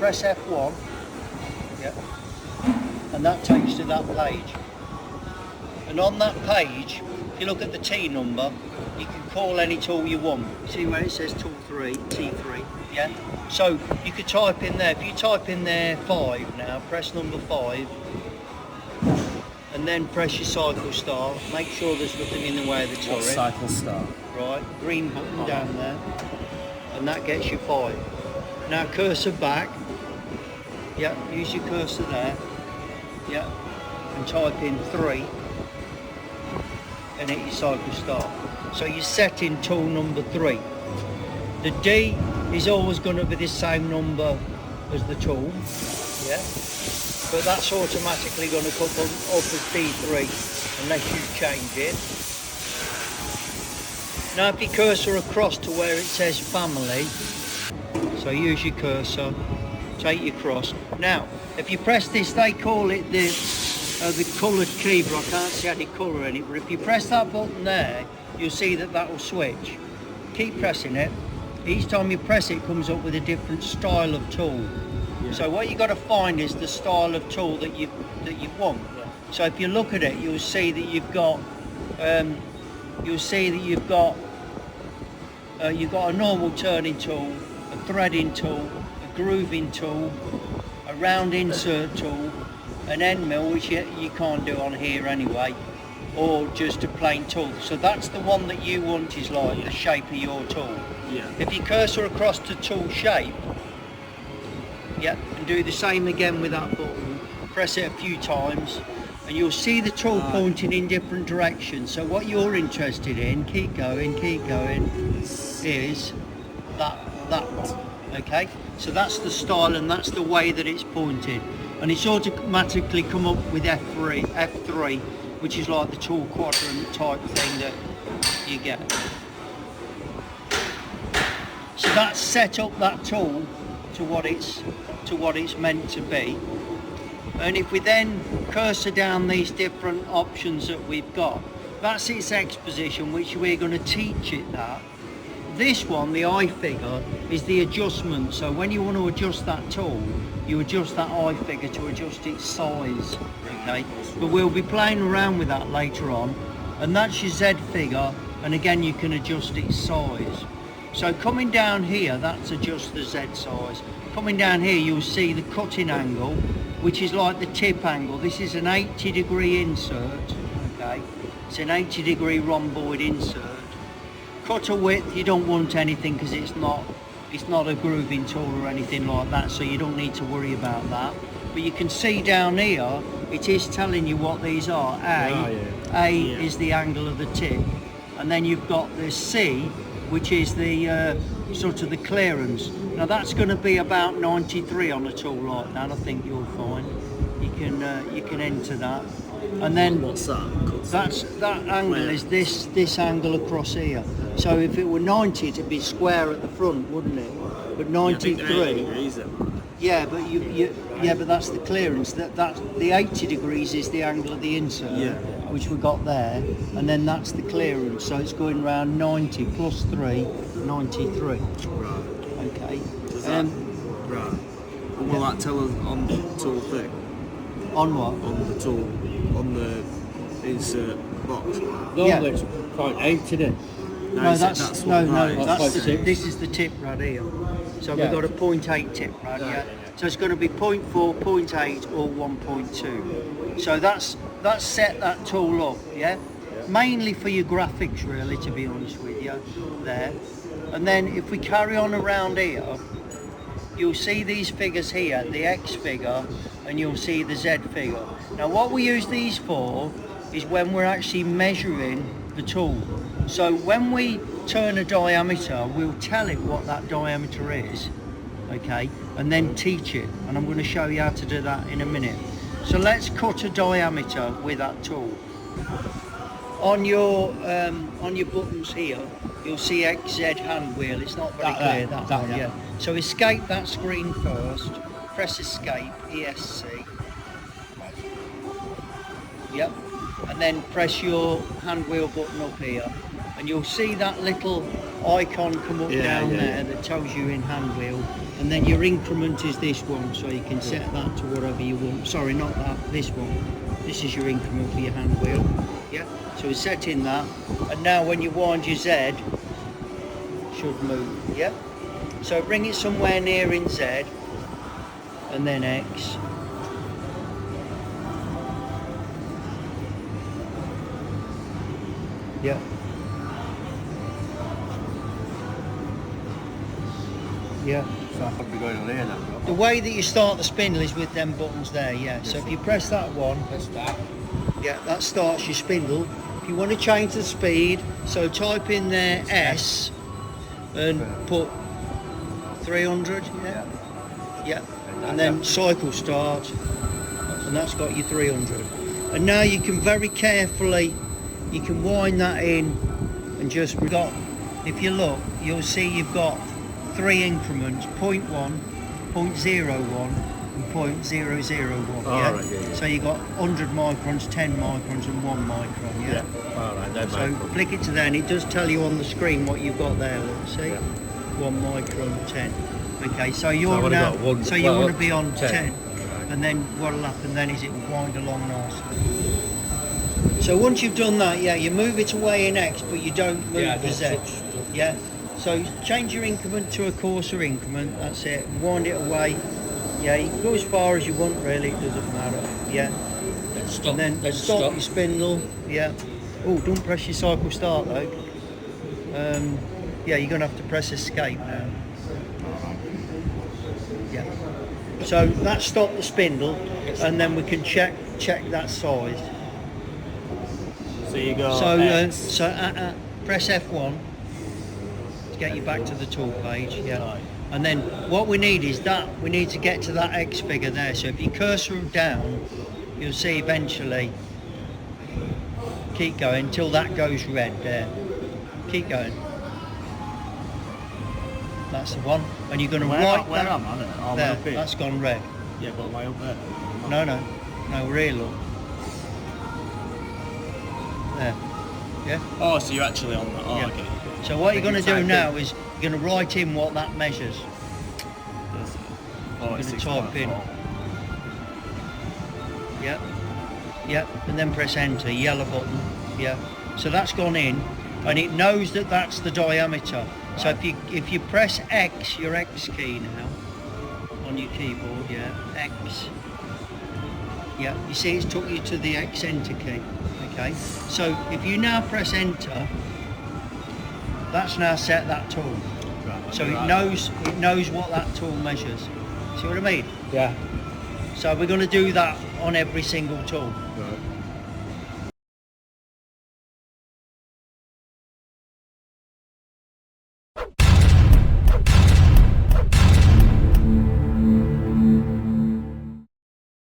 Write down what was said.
press F1, yeah, and that takes you to that page. And on that page, if you look at the T number, you can call any tool you want. See where it says tool 3, T3, yeah? So you could type in there, if you type in there 5 now, press number 5, and then press your cycle start. Make sure there's nothing in the way of the turret. Cycle start. Right, green button down there, and that gets you 5. Now cursor back, yeah, use your cursor there, yeah, and type in 3, and hit your cycle start. So you're setting tool number 3. The D is always going to be the same number as the tool, yeah, but that's automatically going to come up as D3 unless you change it. Now if you cursor across to where it says family, so use your cursor, take your cross. Now if you press this, they call it the coloured cleaver. I can't see any colour in it, but if you press that button there, you'll see that will switch. Keep pressing it. Each time you press it, it comes up with a different style of tool. Yeah. So what you got to find is the style of tool that you want. Yeah. So if you look at it, you'll see that you've got you've got a normal turning tool, a threading tool, a grooving tool, a round insert tool, an end mill, which you can't do on here anyway, or just a plain tool. So that's the one that you want, is like the shape of your tool. Yeah. If you cursor across to tool shape, yeah, and do the same again with that button, press it a few times, and you'll see the tool pointing in different directions. So what you're interested in, keep going, is that one, okay? So that's the style and that's the way that it's pointed. And it's automatically come up with F3, which is like the tool quadrant type thing that you get. So that's set up that tool to what it's meant to be. And if we then cursor down these different options that we've got, that's its X position, which we're going to teach it that. This one, the I figure, is the adjustment. So when you want to adjust that tool, you adjust that I figure to adjust its size, okay? But we'll be playing around with that later on. And that's your Z figure, and again you can adjust its size. So coming down here, that's adjust the Z size. Coming down here, you'll see the cutting angle, which is like the tip angle. This is an 80-degree insert, okay? It's an 80-degree rhomboid insert. Cutter width, you don't want anything because it's not a grooving tool or anything like that, so you don't need to worry about that. But you can see down here, it is telling you what these are. A is the angle of the tip, and then you've got the C, which is the sort of the clearance. Now that's going to be about 93 on a tool like that. I think you'll find you can enter that, and then what's that? That angle is this angle across here. So if it were 90, it'd be square at the front, wouldn't it? But 93. Yeah, but that's the clearance. That the 80 degrees is the angle of the insert, which we got there, and then that's the clearance. So it's going around 90 plus 3, 93. Right. Okay. Right. Will that tell us on the tool thing? On what? On the tool, on the insert box. Normally it's 0.8, isn't it? No, this is the tip right here. So we've got a 0.8 tip right here. So it's going to be 0.4, 0.8 or 1.2. So that's set that tool up, yeah? Mainly for your graphics really, to be honest with you, there. And then if we carry on around here, you'll see these figures here, the X figure, and you'll see the Z figure. Now what we use these for is when we're actually measuring the tool. So when we turn a diameter, we'll tell it what that diameter is, okay, and then teach it. And I'm going to show you how to do that in a minute. So let's cut a diameter with that tool. On your buttons here, you'll see XZ hand wheel. It's not very clear, that one, yeah. So escape that screen first, press escape, ESC. Yep. And then press your hand wheel button up here, and you'll see that little icon come up down there that tells you in hand wheel, and then your increment is this one, so you can set that to whatever you want. Sorry, not that, this one. This is your increment for your hand wheel. Yeah, so we're setting that, and now when you wind your Z, it should move. Yeah, so bring it somewhere near in Z, and then X. Yeah. Yeah. So I could be going on here now. The way that you start the spindle is with them buttons there, yeah. So if you press that one, Press that. yeah, that starts your spindle. If you want to change the speed, so type in there S and put 300, yeah. Yeah. And then cycle start, and that's got your 300. And now you can very carefully, you can wind that in and just got, if you look, you'll see you've got 3 increments, 0.1, 0.01 and 0.001. Oh, yeah? right, yeah. So you've got 100 microns, 10 microns and 1 micron, yeah? Alright, no So micron. flick it to there and it does tell you on the screen what you've got there, look, see? Yeah. 1 micron, 10. Okay, so you're I've only now, got one- so you well, want to be on 10. 10. And then what'll happen then is it will wind along nicely. So once you've done that, yeah, you move it away in X, but you don't move Yeah, the don't Z. touch. Yeah. So change your increment to a coarser increment. That's it. Wind it away. Yeah, you can go as far as you want. Really, it doesn't matter. Yeah. Let's stop. And then Let's stop your spindle. Yeah. Oh, don't press your cycle start though. Yeah, you're gonna have to press escape now. Yeah. So that stopped the spindle, and then we can check that size. So you go. So press F1 to get you back to the tool page. Yeah. Right. And then what we need is that we need to get to that X figure there. So if you cursor down, you'll see eventually. Keep going until that goes red there. Keep going. That's the one. And you're going to write Where that. am I? Oh, There. up here. That's gone red. Yeah, but way up there. No, we're here, look. There. Yeah. Oh, so you're actually on that. Oh, Yeah. okay. So what you're Then going you to do type now in. is you're going to write in what that measures. Oh, You're it's going to type in. 6.4. Yep. Yep. And then press enter. Yellow button. Yeah. So that's gone in, and it knows that that's the diameter. So if you press X, your X key now on your keyboard, yeah, X. Yeah. You see, it's took you to the X enter key. Okay. So if you now press enter, that's now set that tool. Right, So right. it knows what that tool measures. See what I mean? Yeah. So we're going to do that on every single tool. Right.